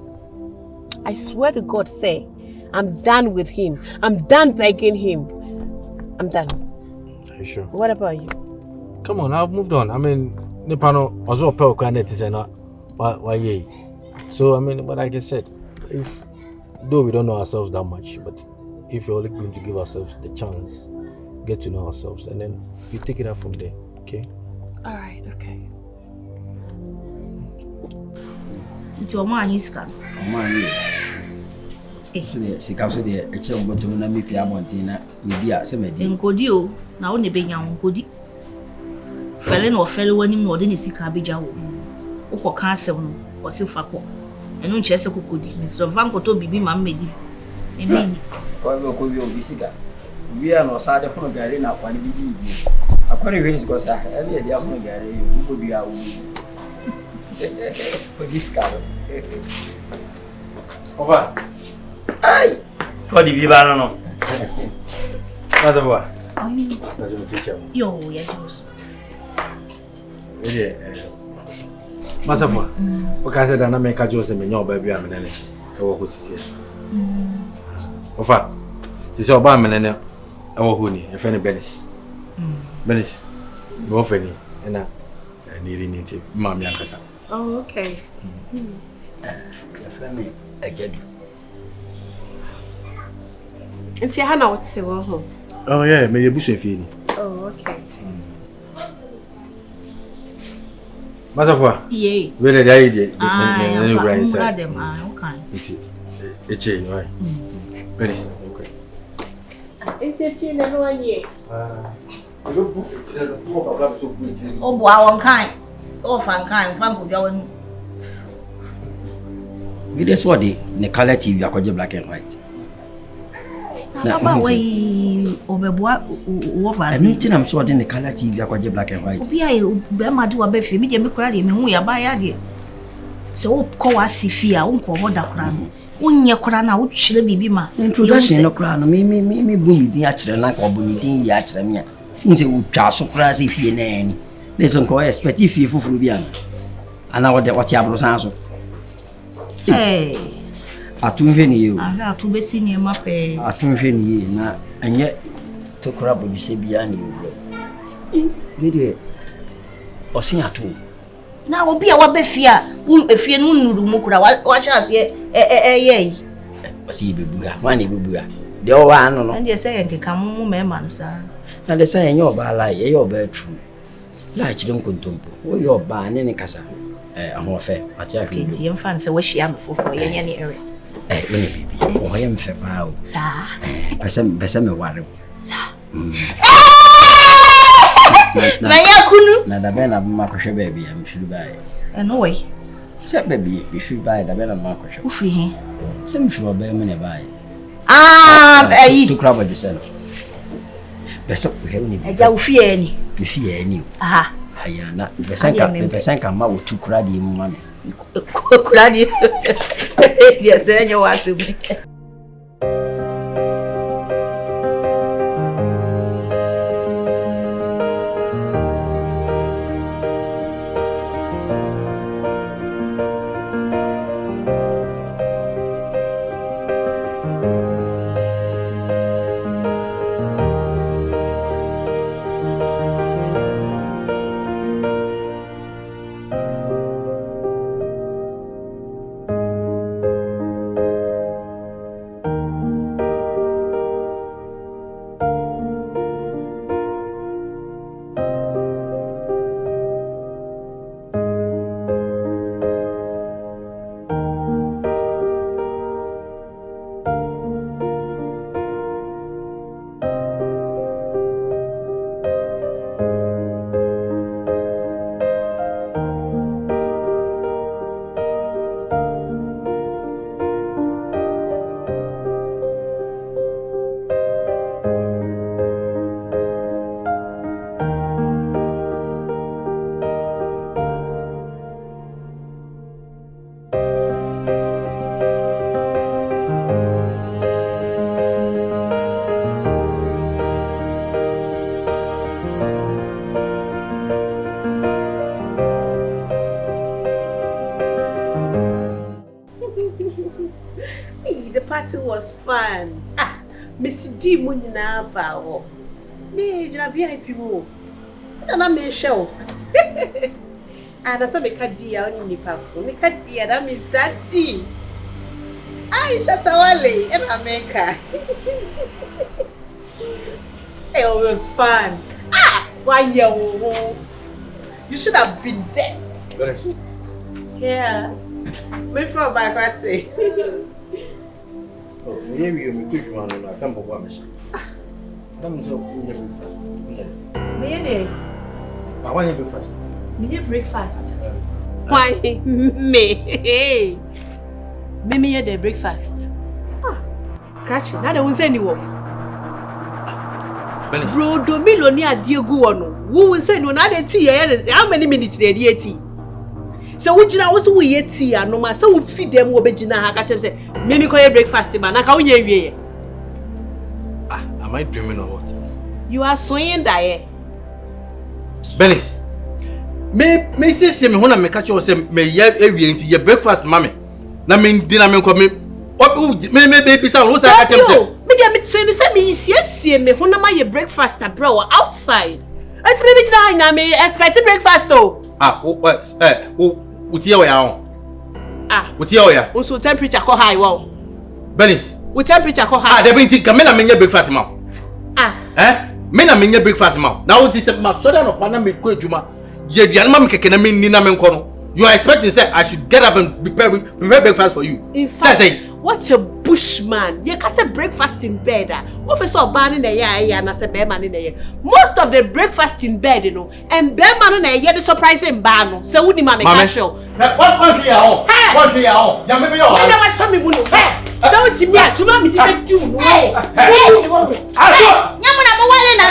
Speaker 7: I swear to God, say I'm done with him. I'm done begging him. I'm done.
Speaker 8: Are you sure?
Speaker 7: What about you?
Speaker 8: Come on, I've moved on. I mean, Nipano also pel credit is not why. So I mean, but like I said, though we don't know ourselves that much, but if you're only going to give ourselves the chance, get to know ourselves, and then you take it up from there, okay?
Speaker 7: All right, okay.
Speaker 3: It's your man, you scan.
Speaker 4: Man, so the a child but to me Pia Montina, maybe at some
Speaker 3: Encodio, now only being young goody. Felon or fellow when him or didn't see Cabija. Oko castle or Silfaco. And no chess of could Mr. Vanco to be my medi. I mean,
Speaker 4: what will be Visica? We are no side of Garina when we leave. According to his goes, I have the other Gary, who would be our for this car.
Speaker 2: Over.
Speaker 4: Aye, what did you know?
Speaker 2: What's over?
Speaker 3: That's
Speaker 2: what teacher.
Speaker 3: Yo, yes.
Speaker 2: Masafo. O ka say na make ajo say me nya oba bia menene e wo ho sisi. Ofa. Sisi oba menene e wo ho ni e fe ni Benis. Benis. Go fe ni na ni ri ni ti ma mi akasa.
Speaker 7: Oh, okay.
Speaker 4: The family again.
Speaker 7: It's your hand out say wo.
Speaker 2: Oh yeah, me yebusu fi ni.
Speaker 7: Oh, okay.
Speaker 2: Masafo.
Speaker 3: Yay.
Speaker 2: Wele da ide.
Speaker 3: I brain side. Okay.
Speaker 2: It's right. Benis. Okay.
Speaker 7: It's a few never 1 year.
Speaker 3: Oh, boy, kind. Oh, fan kind. Fan could be one.
Speaker 4: We just what the color TV are black and white.
Speaker 3: Now, way over what
Speaker 4: I mean, I'm sure the color TV are black and white.
Speaker 3: Be I Bema do a befi, me, me, cry, me, we are by idea. So, call us if you are uncle, what that crown. When your crown out, should be ma.
Speaker 4: Introduction no crown, me, boom, the actual like or bonity, actually, me. Until we pass so crazy if you nanny. Listen, go expect if you for Frubian. And I want what you have answer.
Speaker 3: Hey.
Speaker 4: You.
Speaker 3: I got to be senior mappe.
Speaker 4: I don't na and yet to crab you say beyond you. Video or sing at all.
Speaker 3: Now will be our befia. If you know Mukura, watch us yea.
Speaker 4: See, Bubuya, one Bubuya. The old one,
Speaker 3: And you say, and come, man, sir.
Speaker 4: now they say your bar lie, your bed true. Like you don't contumpo, or your bar in any casa. I'm more fair, but I think
Speaker 3: the infants wish she am for any area.
Speaker 4: Baby, I am fair.
Speaker 3: Sir,
Speaker 4: Besame worry.
Speaker 3: sir. Mayakunu.
Speaker 4: Now the ben of Marco baby, I'm sure by.
Speaker 3: And no way.
Speaker 4: Set baby, if you buy the ben of Marco.
Speaker 3: Who free him?
Speaker 4: Send for a bear money buy.
Speaker 3: To
Speaker 4: crab at yourself. Best up, we have any.
Speaker 3: I don't fear any.
Speaker 4: You fear any.
Speaker 3: Aha.
Speaker 4: Ayana, the Sanka, my too cruddy, mammy.
Speaker 3: Kurani. Yes, and you are assuming.
Speaker 7: party was fun. Ah, Miss D Munina Bao. Me, Jana VIP wo. And I'm a show. And that's a Mekadia on Nipaco. Mekadia, that Miss Daddy. I shut away and America. It was fun. Ah, why you should have been there. Yeah. Me for my party.
Speaker 8: Oh, maybe you could run on a camp of women. Come so breakfast.
Speaker 7: Me,
Speaker 8: I want you breakfast.
Speaker 7: me breakfast. Why me? Me the breakfast. Ah, catch it. Now there was anyone. Bro, do millionaire Diego ono. Who will say no? Now the tea. How many minutes they the tea? So we jina also we eat tea and no man. So we feed them. We be jina ha. Catch them say. Me call you breakfast man. Naka we ye.
Speaker 8: Ah, am I dreaming or what?
Speaker 7: You are swinging that.
Speaker 2: Benis. Me say me hona me catch you say me ye ewie nti ye breakfast mama. Na me dinner me ko me me baby sound wo say catch them say.
Speaker 7: Me dey me say me siesie me hona ma ye breakfast bro outside. Ati me be jina na me expect breakfast though.
Speaker 2: Ah, utie we ya on.
Speaker 7: Ah,
Speaker 2: utie we ya.
Speaker 7: Also temperature ko high wow.
Speaker 2: Benis.
Speaker 7: With temperature ko high.
Speaker 2: Ah, dey binti kamela me nye breakfast ma.
Speaker 7: Ah.
Speaker 2: Me na me nye breakfast ma. Na wo ti say ma so da no pa na me ko adwuma. Ye dia na me keke na me ni na me nko no. You are expecting say I should get up and prepare breakfast for you.
Speaker 7: In fact, what a bushman. You can say breakfast in bed. What if so ban in the year and I say bear man in the year. Most of the breakfast in bed, you know, and bear man in the year the surprising ban. So would mama catch you.
Speaker 2: What here on? What here on? Ya me be your.
Speaker 7: I never saw me bunu. Hey. So to me, to me did you. Hey.
Speaker 3: Nyamuna mo wale na.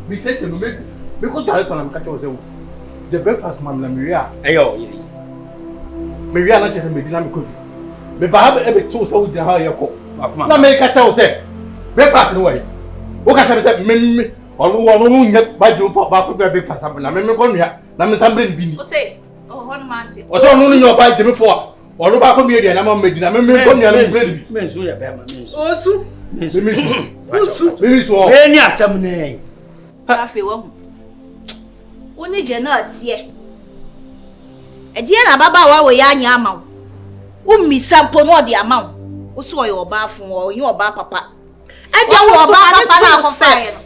Speaker 2: Me say no me ko tare to na me catch you say the breakfast mam na me wia
Speaker 4: Ayo, yiri.
Speaker 2: me wia na chese me di na me ko me ba e be to so ujira ha ye ko na me catch you say breakfast no way wo ka say me onu nya ba ju fo ba ko breakfast na me ko nua na me sambre ni bi ni
Speaker 3: O say, oh hon manti.
Speaker 2: o so onu nya ba ju fo onu ba ko me dia na me di na me ko nua na me bi
Speaker 4: Me so ya be ma me so.
Speaker 7: Osu.
Speaker 2: me so
Speaker 4: Me ni asem ne.
Speaker 3: Safi wo. Oni je na tie. Edie na baba wa we ya nya ama wo. Wo mi sampo no de ama wo. Wo so yo oba fun wo, yin oba papa.
Speaker 7: And there was
Speaker 3: oba papa na akofa ye no.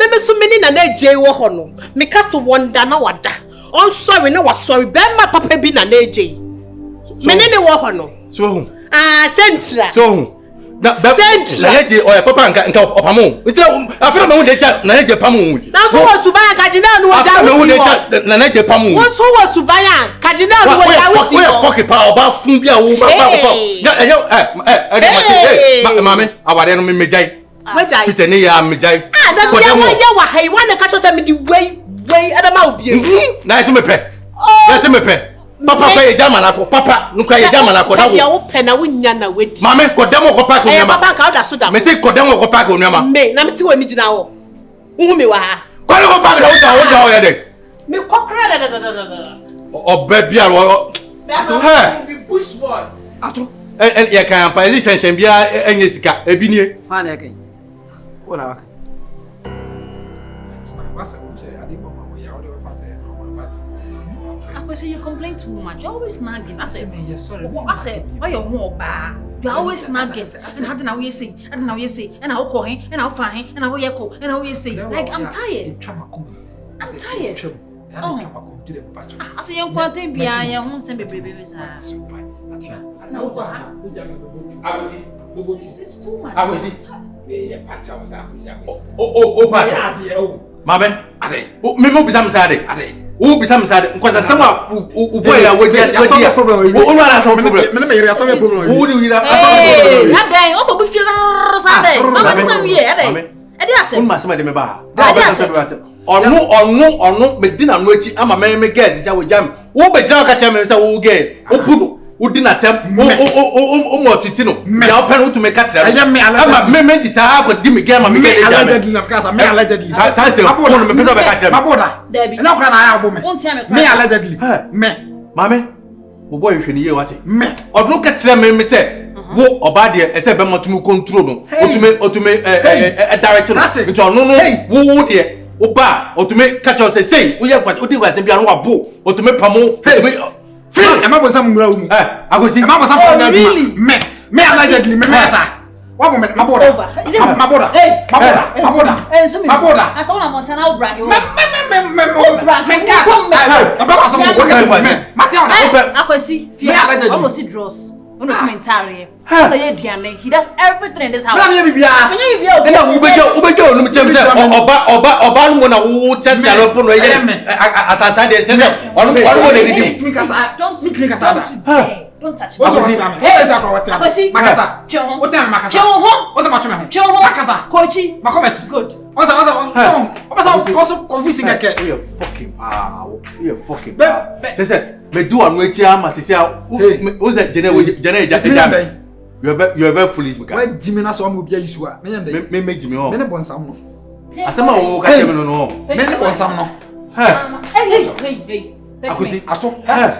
Speaker 7: Me so many na je wo ho no. Me ka so wonder na wada. On sorry na wa sorry. Be ma papa bi na je. Me ne wo ho no.
Speaker 2: so hu
Speaker 7: Ah, sentra.
Speaker 2: so hu na yeje o papa nka opamo nti afira me hu de cha na yeje pamu hu
Speaker 7: Na so wo subaya kajina no wa da wo
Speaker 2: na yeje pamu
Speaker 7: wo so wo subaya kajina no wa da wo si
Speaker 2: wo pocket pa oba fun bia wo ma pa mama awade no me mejai
Speaker 7: Wejai.
Speaker 2: fitene ya mejai
Speaker 7: Ah, da bia wa ye wa hai wa na ka cho say me di wei e be ma obie.
Speaker 2: na ese me pe na ese me pe papa pa ye jama na ko papa nuka ye jama na ko da wo
Speaker 7: ya wo pe na wo nya na wedi.
Speaker 2: mama ko demo ko pa ko nyama
Speaker 7: papa ka o da so da
Speaker 2: me say ko demo ko pa ko nyama
Speaker 7: me na me ti wo ni gina wo hu me wa ha
Speaker 2: ko ko pa ko da wo ye de
Speaker 7: me kokra da
Speaker 2: oba bia wo
Speaker 7: ha the bush boy
Speaker 4: Ato.
Speaker 2: ya kan pa ezi shenchen bia enye sika ebi nie
Speaker 4: Ha na ken. Wona waka.
Speaker 1: Because you complain too much. You're always nagging. I said,
Speaker 5: sorry.
Speaker 1: I said, why you're more bad? You're always nagging. And how did I say? I don't know you say. And I'll call him, and I'll find him, and I'll echo, and I'll say. Like, I'm tired. I'm tired. Oh. I say, young quantity behind your own semi babies. It's too much.
Speaker 2: I was it. Mame, me mo bisa msade. Wo bisa msade. Because sama boy ya we get problem. Wo no na some problem. Me problem. Wo ni ira
Speaker 1: problem. Na dan, o bo feel sade. Mama bisa wi e dey. E dey ase.
Speaker 2: Umma sama de me ba. Onu medina no echi ama me girls say we jam. Wo be jam ka che me say wo girl. O pugo. Udina tem o motiti no ya open to make atra ama me disa ko di me game me get
Speaker 5: allegedly na because me allegedly
Speaker 2: say phone me pesa be ka atra
Speaker 5: maboda na okra na ya obo me allegedly me
Speaker 2: mame wo boy hwe ni ye wate
Speaker 5: me
Speaker 2: odno ka atra me say wo oba de e say be matumi control no otume direct no nti ono no wo de oba otume ka atra say wo ye kwat odi kwase bia no wabo otume pamo
Speaker 5: Free, am I was some room? I was in my really? Me allegedly, me massa. 1 moment, my border. My border. Hey, my border. My border.
Speaker 1: I saw on Montana, I'll brag you. I can see, almost see draws. He does everything in this house. Don't touch me.
Speaker 2: You are very foolish.
Speaker 5: Why Jimmy na so am obi ayisu a
Speaker 2: me Jimmy o.
Speaker 5: Me ne bonsam no.
Speaker 2: Asema wo ka tell me no.
Speaker 5: Me ne bonsam no.
Speaker 1: Hey.
Speaker 2: Akosi
Speaker 5: aso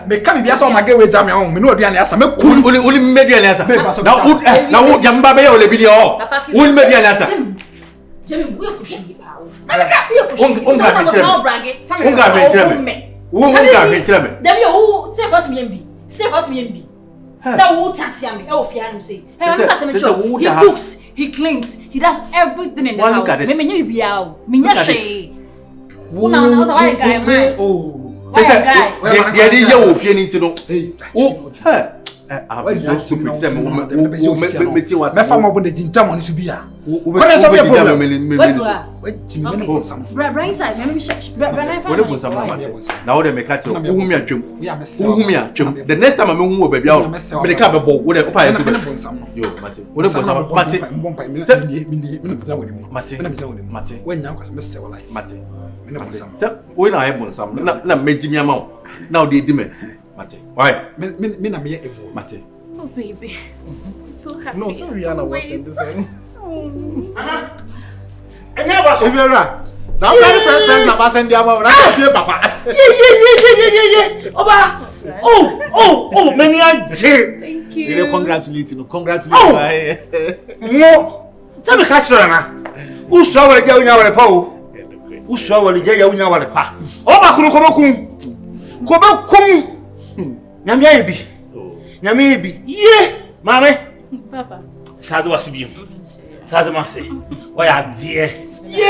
Speaker 5: me ka bibia so ma ge we jam me no oduane asa me ku
Speaker 2: uli meduane asa na wo jamba be o le bi de o uli meduane asa
Speaker 1: Jimmy we push you power he cooks, he cleans, he does everything in the house.
Speaker 2: the next time I'm home, baby, I'll make a ball with a when I have some, not making me amount. Now they demand. Mate, why? Mate.
Speaker 1: Oh, baby. I'm so happy.
Speaker 6: No, so Rihanna was saying this.
Speaker 2: If you're right. Now, the first time I was sending about Papa.
Speaker 4: Yeah. Oh, many
Speaker 1: thank you.
Speaker 6: You congratulate you.
Speaker 4: No. Tell me, Castrana. Who's shower the Jawina Paul? Who's shower the Jawina Pa? Oh, Bakum. Nyamibi. Yeah, Mamma.
Speaker 1: Papa.
Speaker 4: Sad was you. Sad must say. Why are dear? Yeah!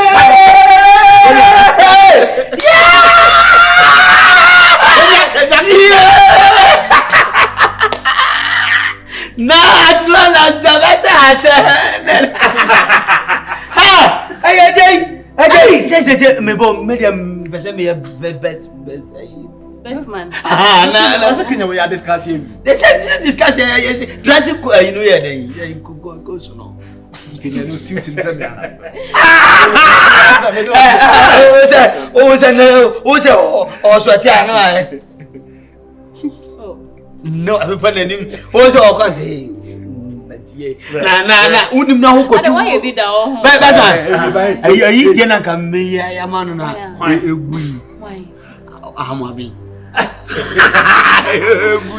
Speaker 4: Now as long as the better has say me bo medium best
Speaker 1: man.
Speaker 6: That's a kind of way I discuss him.
Speaker 4: They said discuss dressing you know they go so no.
Speaker 6: Can you suit him to me?
Speaker 4: No, everybody knew. Also, I can't say. Nah. Unim na who could.
Speaker 1: Why you did that?
Speaker 4: Are you gonna come me? I am on. Why? I'm happy.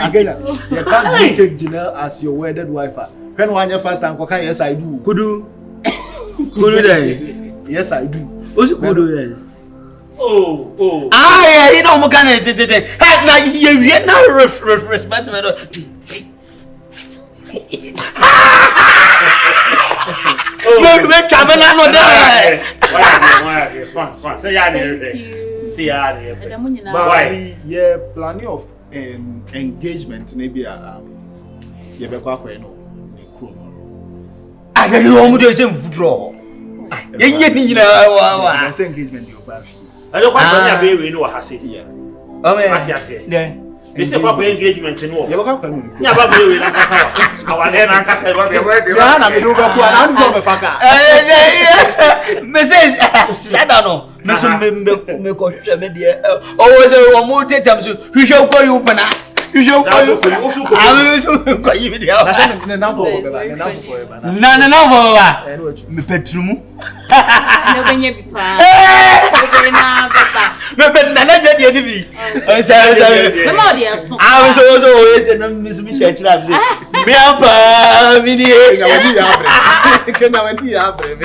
Speaker 6: Again, you can't take Janelle as your wedded wife. When one your first time, yes, I do.
Speaker 4: Could do that.
Speaker 6: Yes, I do.
Speaker 4: What's could do then?
Speaker 9: Oh.
Speaker 4: Ah, you know, Mugana. Now you not respect me. We're coming out of there.
Speaker 9: Fine. Say ya there. See ya there.
Speaker 6: But yeah, planning of engagement maybe you be kwa no ne krom no.
Speaker 4: I don't know what to withdraw. Yeah,
Speaker 6: That's engagement you ba fi.
Speaker 9: I don't want to be we no ha say.
Speaker 6: Yeah.
Speaker 4: Oh yeah.
Speaker 9: This is what engagement no.
Speaker 6: You be kwa no.
Speaker 9: Nya ba we na kasa wa. Awale na kasa ba be.
Speaker 6: Ya na me do be kwa na ndo me faka.
Speaker 4: Me say sadano. Me so me ko hwe me de. O say o mo tetam so hwe ko yu bana. Hwe ko yu. Ah so ko yi me de.
Speaker 6: Na say ne na for be ba, ne na for be ba.
Speaker 4: Na for ba. Me petrumu.
Speaker 1: No benye bi pa. Be na baba.
Speaker 4: Me pet na na je de bi. O say
Speaker 1: Me ma de so.
Speaker 4: Ah so o say na me so me share tira bi. Me apa mi di.
Speaker 6: Kenya wendi ya bre.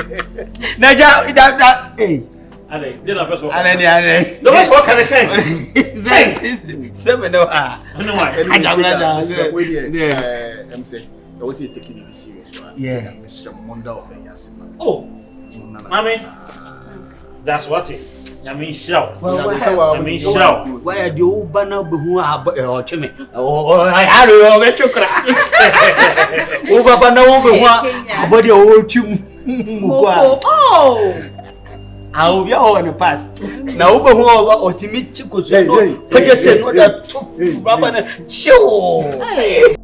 Speaker 4: Na ja da eh.
Speaker 9: Ale, did I first walk?
Speaker 4: Ale.
Speaker 9: No, what can I say?
Speaker 4: Say me no ah.
Speaker 9: No why?
Speaker 6: I'm say I was taking it serious.
Speaker 4: Yeah.
Speaker 6: Mr. Monda of Yasin.
Speaker 9: Oh, mommy, that's what it. I mean, shout.
Speaker 6: I mean, shout.
Speaker 4: Why are you banner who are or chimney? Oh, I had a get your crack. Over banner over one body old tune.
Speaker 1: Oh.
Speaker 4: I will be all in the past. Now, over who are timid chicos. Put us in order to rubber. Chill.